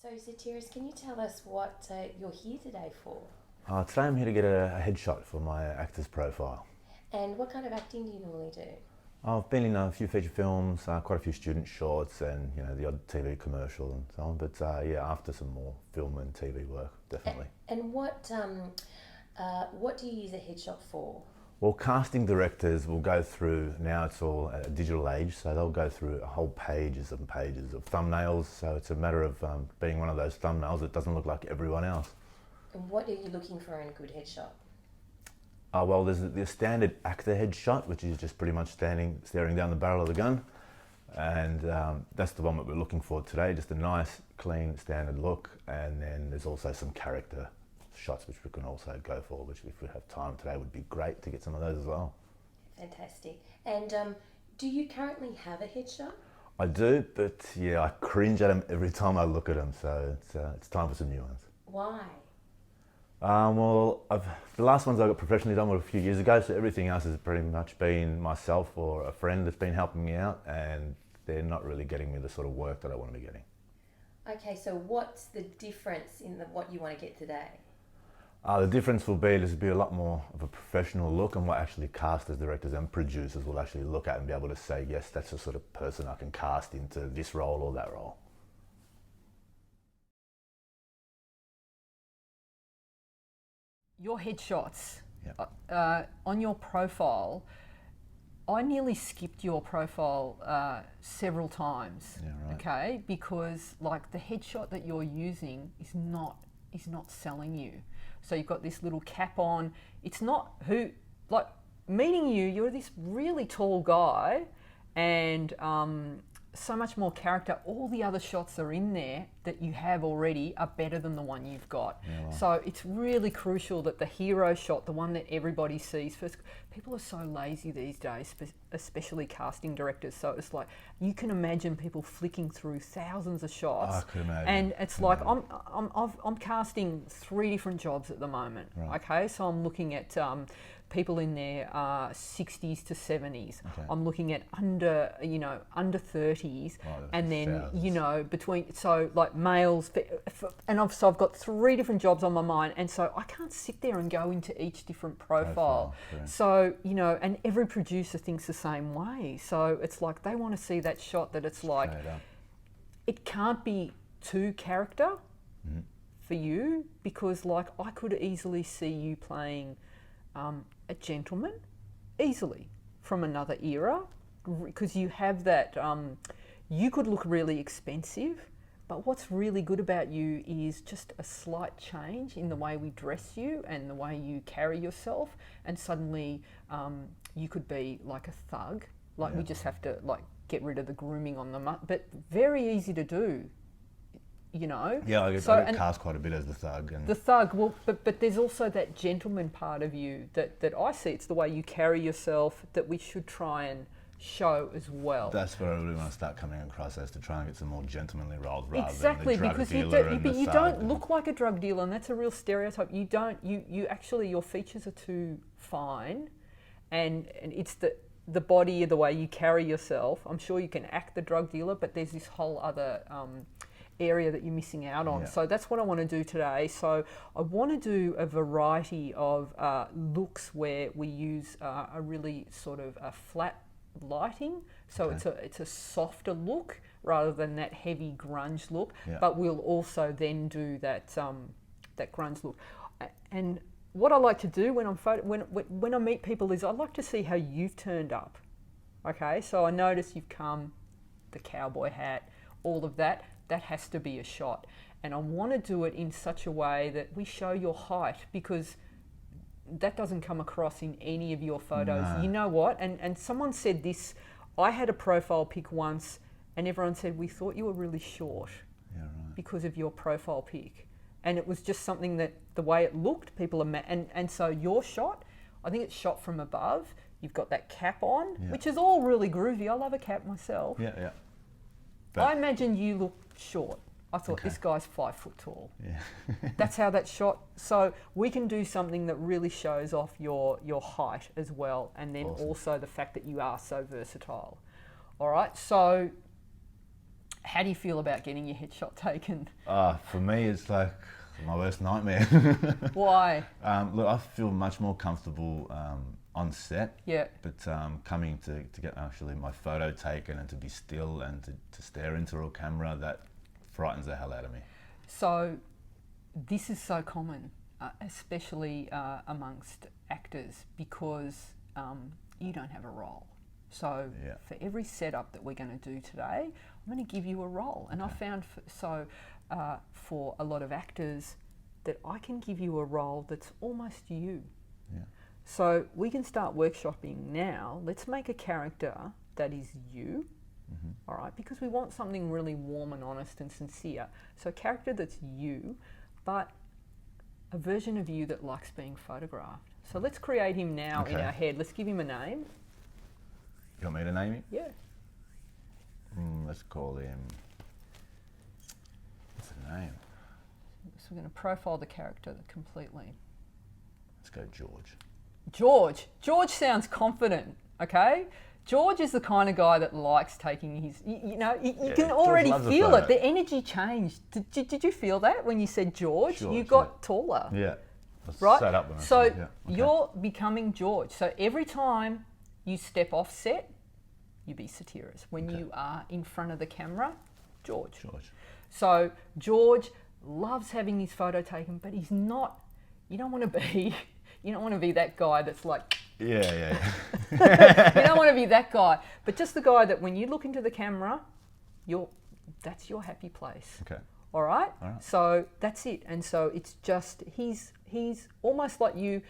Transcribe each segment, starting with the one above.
So, Satiris, can you tell us what you're here today for? Today I'm here to get a headshot for my actor's profile. And what kind of acting do you normally do? I've been in a few feature films, quite a few student shorts, and the odd TV commercial and so on. But yeah, after some more film and TV work, definitely. And what do you use a headshot for? Well, casting directors will go through, now it's all a digital age, so they'll go through whole pages and pages of thumbnails. So it's a matter of being one of those thumbnails that doesn't look like everyone else. And what are you looking for in a good headshot? Well, there's the standard actor headshot, which is just pretty much staring down the barrel of the gun. And that's the one that we're looking for today, just a nice, clean, standard look. And then there's also some character shots, which we can also go for, which if we have time today would be great to get some of those as well. Fantastic. And do you currently have a headshot? I do, but yeah, I cringe at them every time I look at them, so it's time for some new ones. Why? Well, the last ones I got professionally done were a few years ago, so everything else has pretty much been myself or a friend that's been helping me out, and they're not really getting me the sort of work that I want to be getting. Okay, so what's the difference in what you want to get today? The difference will be there's be a lot more of a professional look, and what actually casters, directors and producers will actually look at and be able to say, yes, that's the sort of person I can cast into this role or that role. Your headshots Yeah. on your profile, I nearly skipped your profile several times. Yeah, right. Okay, because like the headshot that you're using is not selling you. So you've got this little cap on. It's not like meeting you. You're this really tall guy, and so much more character. All the other shots are in there that you have already are better than the one you've got. Yeah, wow. So it's really crucial that the hero shot, the one that everybody sees first. People are so lazy these days, especially casting directors. So it's like you can imagine people flicking through thousands of shots. I could imagine. And it's like I'm casting 3 different jobs at the moment. Right. Okay, so I'm looking at people in their 60s to 70s. Okay. I'm looking at under 30s, Wow, and then thousands. between, so like males, and I've got 3 different jobs on my mind, and so I can't sit there and go into each different profile. Correct. So and every producer thinks the same way. So it's like they want to see that shot that it's like Straight up. it can't be too character for you, because like I could easily see you playing a gentleman easily from another era, because you have that you could look really expensive, but what's really good about you is just a slight change in the way we dress you and the way you carry yourself, and suddenly you could be like a thug. Like we just have to like get rid of the grooming on them, but very easy to do. Yeah, I get cast quite a bit as the thug. And the thug, well, but there's also that gentleman part of you that I see. It's the way you carry yourself that we should try and show as well. that's where I really want to start coming across, as to try and get some more gentlemanly roles rather Exactly, than the drug because you dealer don't, and but the you thug don't and- look like a drug dealer, and that's a real stereotype. You actually, your features are too fine, and it's the body, the way you carry yourself. I'm sure you can act the drug dealer, but there's this whole other area that you're missing out on. Yeah. So that's what I want to do today. So I want to do a variety of looks where we use a really sort of a flat lighting. So Okay. it's a softer look rather than that heavy grunge look. Yeah. But we'll also then do that that grunge look. And what I like to do when when I meet people is I like to see how you've turned up. Okay, so I notice you've come, the cowboy hat, all of that. That has to be a shot, and I want to do it in such a way that we show your height, because that doesn't come across in any of your photos. No. You know what? And someone said this. I had a profile pic once, and everyone said we thought you were really short Yeah, right. because of your profile pic, and it was just something that the way it looked, people are and so your shot, I think it's shot from above. You've got that cap on, Yeah. which is all really groovy. I love a cap myself. Yeah, yeah. I imagine you look short. I thought Okay. this guy's 5 foot tall. Yeah. That's how that's shot. So we can do something that really shows off your height as well, and then Awesome. also the fact that you are so versatile. All right, so How do you feel about getting your headshot taken? For me, it's like my worst nightmare. Why? Look, I feel much more comfortable on set. Yeah. But coming to get actually my photo taken and to be still and to stare into a camera, that frightens the hell out of me. So this is so common, especially amongst actors, because you don't have a role. So Yeah. for every setup that we're going to do today, I'm going to give you a role. And I found for a lot of actors that I can give you a role that's almost you. Yeah. So we can start workshopping now. Let's make a character that is you, all right? Because we want something really warm and honest and sincere. So a character that's you, but a version of you that likes being photographed. So let's create him now in Okay. our head. Let's give him a name. You want me to name him? Yeah. Let's call him. What's the name? So we're going to profile the character completely. Let's go George. George. George sounds confident, okay? George is the kind of guy that likes taking his, you Yeah, can George already loves a feel photo. it. The energy changed. Did you feel that when you said George? George, You got yeah. taller, Yeah. I right? sat up when I So said, yeah. Okay. you're becoming George. So every time you step off set, you be Satiris. When you are in front of the camera, George. George. So George loves having his photo taken, but he's not. You don't want to be that guy that's like. Yeah. You don't want to be that guy, but just the guy that when you look into the camera, that's your happy place. Okay. All right? All right. So that's it. And so it's just he's almost like you.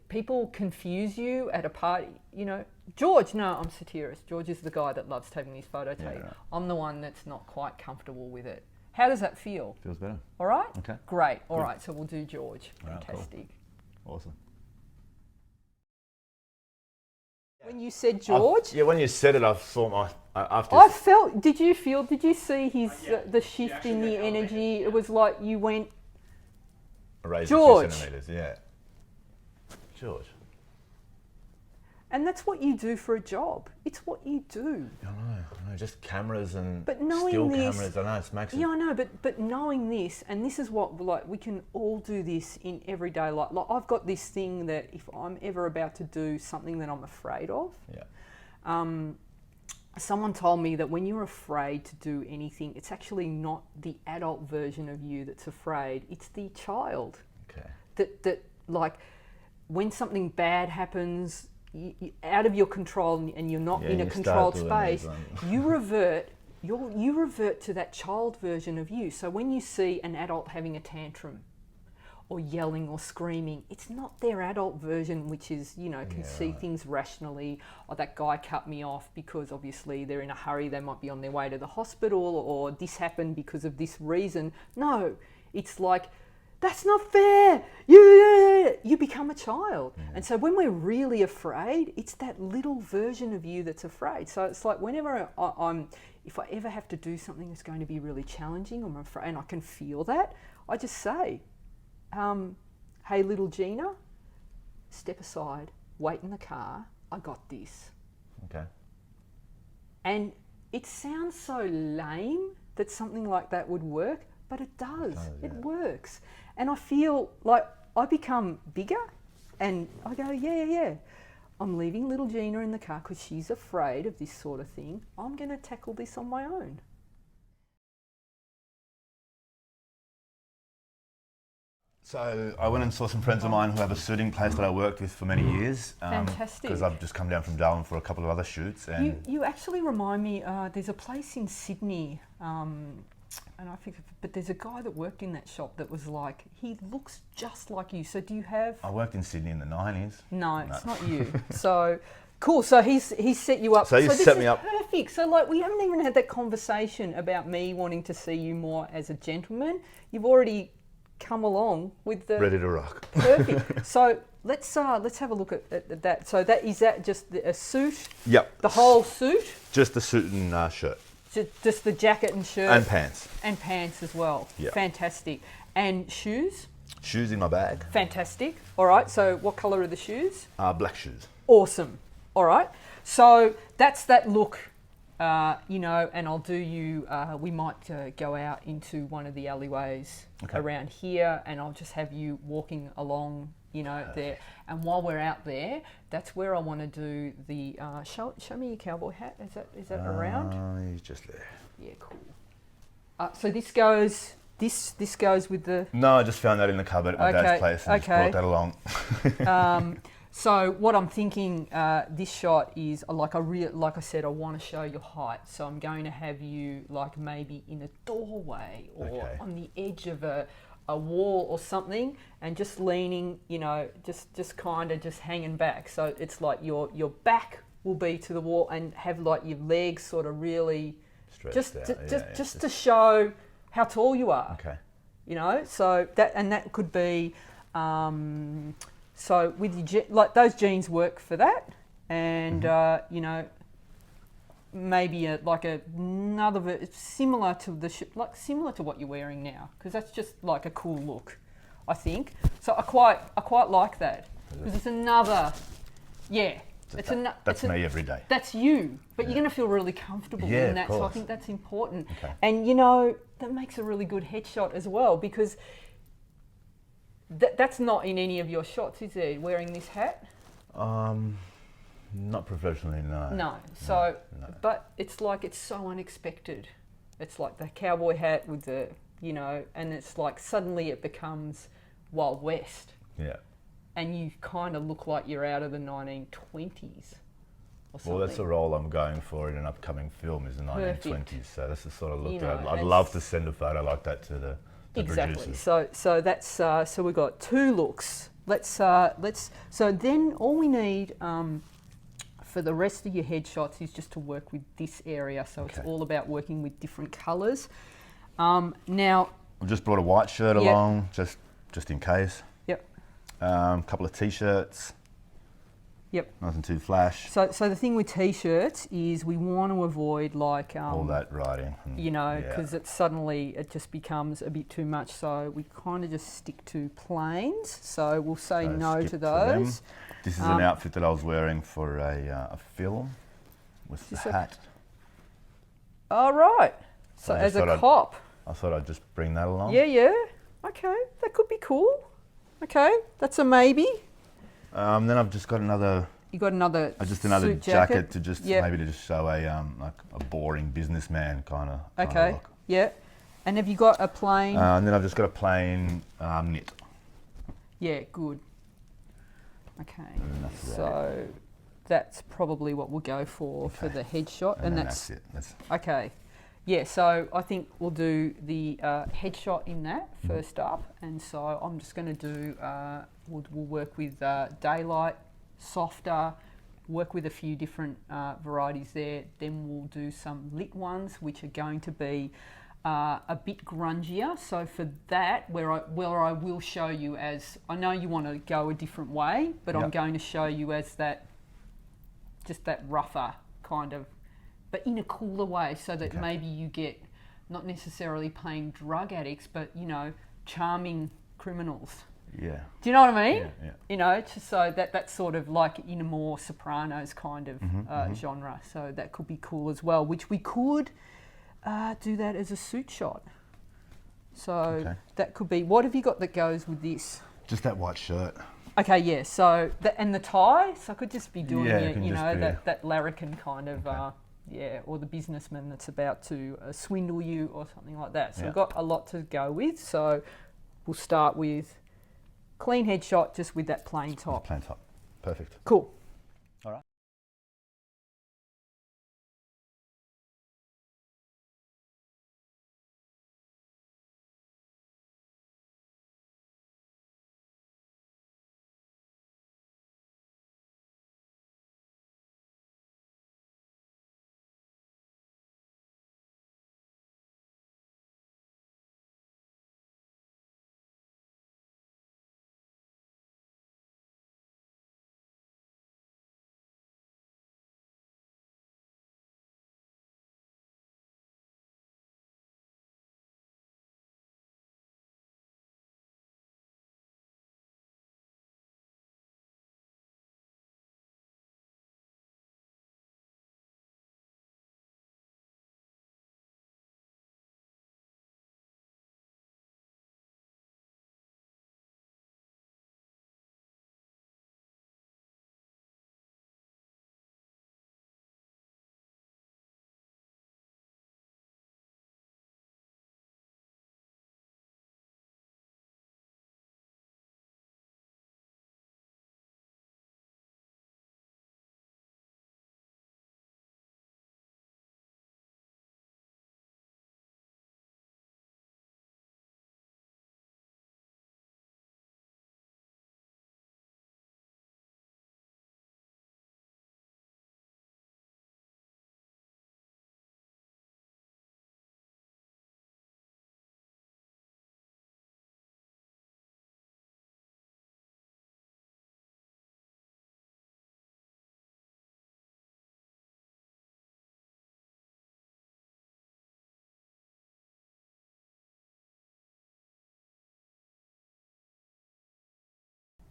People confuse you at a party. You know, George. No, I'm Satiris. George is the guy that loves taking his photo taken. right. I'm the one that's not quite comfortable with it. How does that feel? Feels better. All right? Okay. Great. All Good. right. So we'll do George. All right, cool. Fantastic. Awesome. When you said George, Yeah, when you said it, I thought after. I felt. Did you see his the shift in the energy? It was like you went. Raised George. a few centimetres, yeah. George. And that's what you do for a job. It's what you do. I know, just cameras and But knowing still this- cameras. I know it makes it. Yeah, I know, but knowing this, and this is what, like, we can all do this in everyday life. Like, I've got this thing that if I'm ever about to do something that I'm afraid of, Yeah. someone told me that when you're afraid to do anything, it's actually not the adult version of you that's afraid, it's the child. Okay. That like, when something bad happens, you out of your control and you're not Yeah, in a you start controlled doing space, these, you revert to that child version of you. So when you see an adult having a tantrum or yelling or screaming, it's not their adult version, which is, can see things rationally. Oh, that guy cut me off because obviously they're in a hurry, they might be on their way to the hospital, or this happened because of this reason. No, it's like, that's not fair. You become a child. And so when we're really afraid, it's that little version of you that's afraid. So it's like whenever if I ever have to do something that's going to be really challenging, I'm afraid, and I can feel that, I just say, hey, little Gina, step aside, wait in the car, I got this. Okay. And it sounds so lame that something like that would work, but it does. It works. And I feel like I become bigger and I go, yeah. I'm leaving little Gina in the car because she's afraid of this sort of thing. I'm going to tackle this on my own. So I went and saw some friends of mine who have a shooting place that I worked with for many years. Fantastic. Because I've just come down from Darwin for a couple of other shoots. And You actually remind me, there's a place in Sydney, and I think, but there's a guy that worked in that shop that was like, he looks just like you. So do you have? I worked in Sydney in the 90s. No, it's not you. So cool. So he's set you up. So you this set is me up. Perfect. So like we haven't even had that conversation about me wanting to see you more as a gentleman. You've already come along with the Ready to rock. perfect. So let's have a look at that. So is that just a suit? Yep. The whole suit? Just the suit and shirt. Just the jacket and shirt? And pants. And pants as well. Yep. Fantastic. And shoes? Shoes in my bag. Fantastic. All right. So what colour are the shoes? Black shoes. Awesome. All right. So that's that look you know, and I'll do you. We might go out into one of the alleyways around here, and I'll just have you walking along, you know, there. And while we're out there, that's where I want to do the. Show me your cowboy hat. Is that around? He's just there. Yeah, cool. So this goes. This goes with the. No, I just found that in the cupboard at my dad's place and just brought that along. So what I'm thinking, this shot is like I said, I want to show your height. So I'm going to have you like maybe in a doorway or on the edge of a wall or something, and just leaning, you know, just kind of just hanging back. So it's like your back will be to the wall and have like your legs sort of really just to show how tall you are. Okay. You know, so that could be. So with your like those jeans work for that, and you know, maybe another similar to similar to what you're wearing now, because that's just like a cool look, I think. So I quite like that, because it's another, That's me every day. That's you, but you're going to feel really comfortable in that. So I think that's important, and you know that makes a really good headshot as well, because. That's not in any of your shots, is it? Wearing this hat? Not professionally, no. No. So, no. But it's like it's so unexpected. It's like the cowboy hat with the, you know, and it's like suddenly it becomes Wild West. Yeah. And you kind of look like you're out of the 1920s. Or something. Well, that's the role I'm going for in an upcoming film, is the 1920s. So that's the sort of look that I'd love to send a photo like that to the. Exactly. So that's so we've got two looks. Let's so then all we need for the rest of your headshots is just to work with this area. So it's all about working with different colours. Now I've just brought a white shirt along, just in case. Yep. Couple of t-shirts. Yep. Nothing too flash. So the thing with t-shirts is we want to avoid like all that writing. You know, because it just becomes a bit too much. So we kind of just stick to plains. So we'll say no to those. This is an outfit that I was wearing for a film with the hat. All right. So as a cop. I thought I'd just bring that along. Yeah. Okay, that could be cool. Okay, that's a maybe. Then I've just got another. You got another. Just another jacket to just maybe to just show like a boring businessman kind of. Okay. Look. Yeah. And have you got a plain? And then I've just got a plain knit. Yeah. Good. Okay. So that's probably what we'll go for the headshot, and that's it. Okay. Yeah, so I think we'll do the headshot in that first up, and so I'm just going to do. We'll work with daylight, softer, work with a few different varieties there. Then we'll do some lit ones, which are going to be a bit grungier. So for that, where I will show you as, I know you want to go a different way, but I'm going to show you as that, just that rougher kind of, but in a cooler way, so that maybe you get not necessarily playing drug addicts, but you know, charming criminals. Yeah. Do you know what I mean? Yeah. You know, just so that's sort of like in a more Sopranos kind of genre. So that could be cool as well, which we could do that as a suit shot. So that could be. What have you got that goes with this? Just that white shirt. Okay, yeah. So and the tie. So I could just be doing that larrikin kind of. Or the businessman that's about to swindle you or something like that. So we've got a lot to go with. So we'll start with clean headshot just with that plain top. Plain top. Perfect. Cool. All right.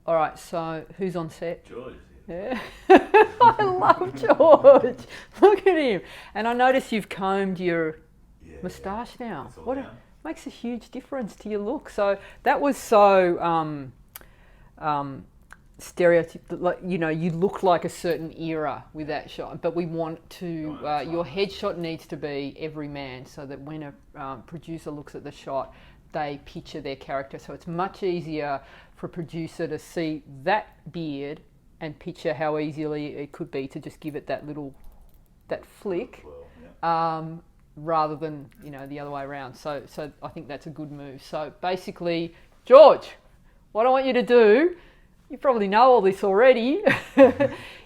All right, so who's on set? George. Yeah. I love George. Look at him. And I notice you've combed your moustache now. It's all What down. makes a huge difference to your look. So that was so stereotype. Like, you know, you look like a certain era with that shot. But we want to. Your headshot needs to be every man, so that when a producer looks at the shot, they picture their character. So it's much easier for a producer to see that beard and picture how easily it could be to just give it that flick, rather than, you know, the other way around. So I think that's a good move. So basically, George, what I want you to do, you probably know all this already,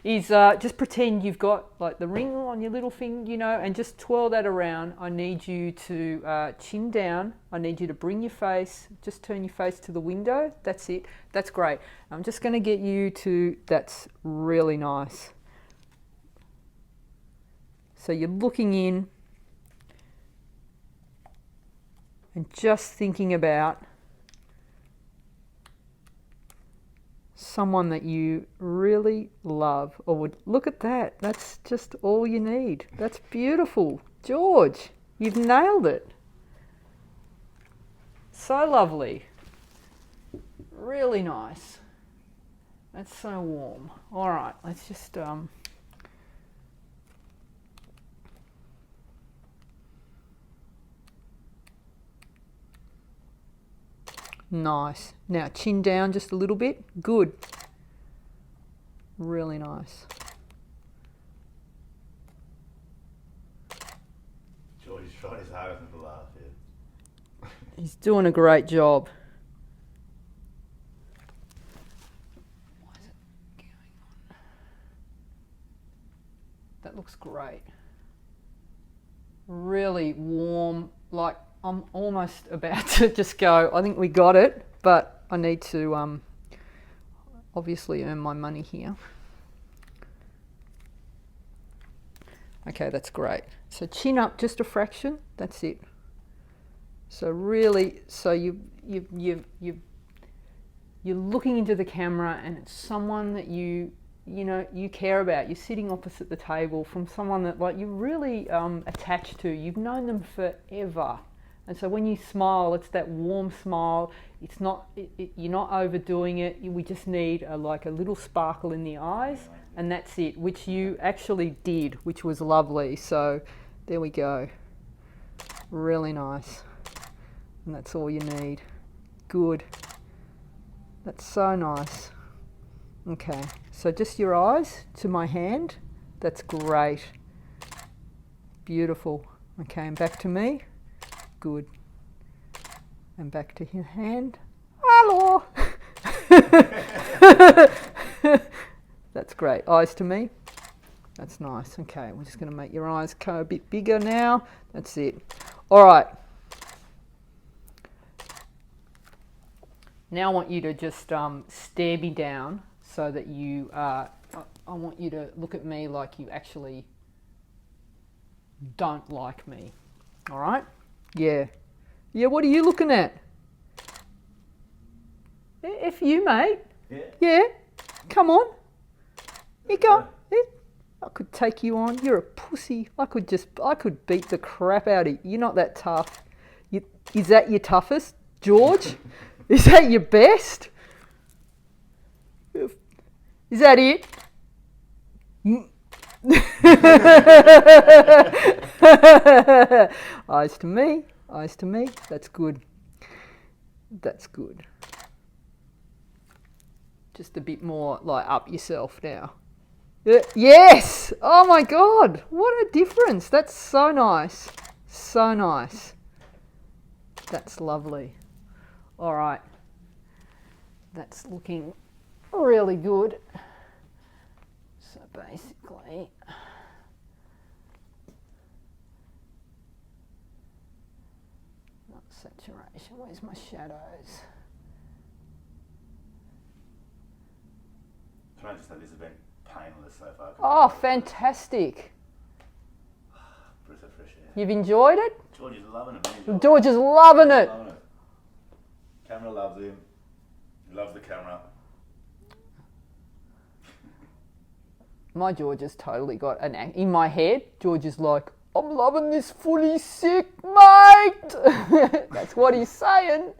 is just pretend you've got like the ring on your little finger, you know, and just twirl that around. I need you to chin down. I need you to bring your face, just turn your face to the window. That's it. That's great. I'm just going to get you to, that's really nice. So you're looking in and just thinking about someone that you really love or would. Look at that. That's just all you need. That's beautiful. George, you've nailed it. So lovely. Really nice. That's so warm. All right, let's just nice. Now chin down just a little bit. Good. Really nice. George is trying his hardest not to laugh, yeah. He's doing a great job. Why is it going on? That looks great. Really warm, like I'm almost about to just go, I think we got it, but I need to obviously earn my money here. Okay, that's great. So chin up just a fraction, that's it. So really, so you're looking into the camera and it's someone that you know, you care about. You're sitting opposite the table from someone that like you're really attached to. You've known them forever. And so when you smile, it's that warm smile. It's not, you're not overdoing it. We just need like a little sparkle in the eyes, and that's it, which you actually did, which was lovely. So there we go. Really nice. And that's all you need. Good. That's so nice. Okay, so just your eyes to my hand. That's great. Beautiful. Okay, and back to me. Good. And back to his hand. Hello. That's great. Eyes to me. That's nice. Okay, we're just going to make your eyes go a bit bigger now. That's it. All right. Now I want you to just stare me down so that you, I want you to look at me like you actually don't like me. All right? Yeah. Yeah, what are you looking at? F you, mate. Yeah. Yeah. Come on. You go. Yeah. I could take you on. You're a pussy. I could beat the crap out of you. You're not that tough. Is that your toughest, George? Is that your best? Is that it? Eyes to me. Eyes to me. That's good. That's good. Just a bit more like up yourself now. Yes! Oh my God! What a difference. That's so nice. So nice. That's lovely. All right. That's looking really good. So basically, not saturation. Where's my shadows? Can I just say this has been painless so far? Oh, fantastic. Breath of fresh air. You've enjoyed it? George is loving it, man. George is loving it. Loving it. Camera loves him. He loves the camera. My George has totally got an act. In my head, George is like, I'm loving this footy sick, mate. That's what he's saying.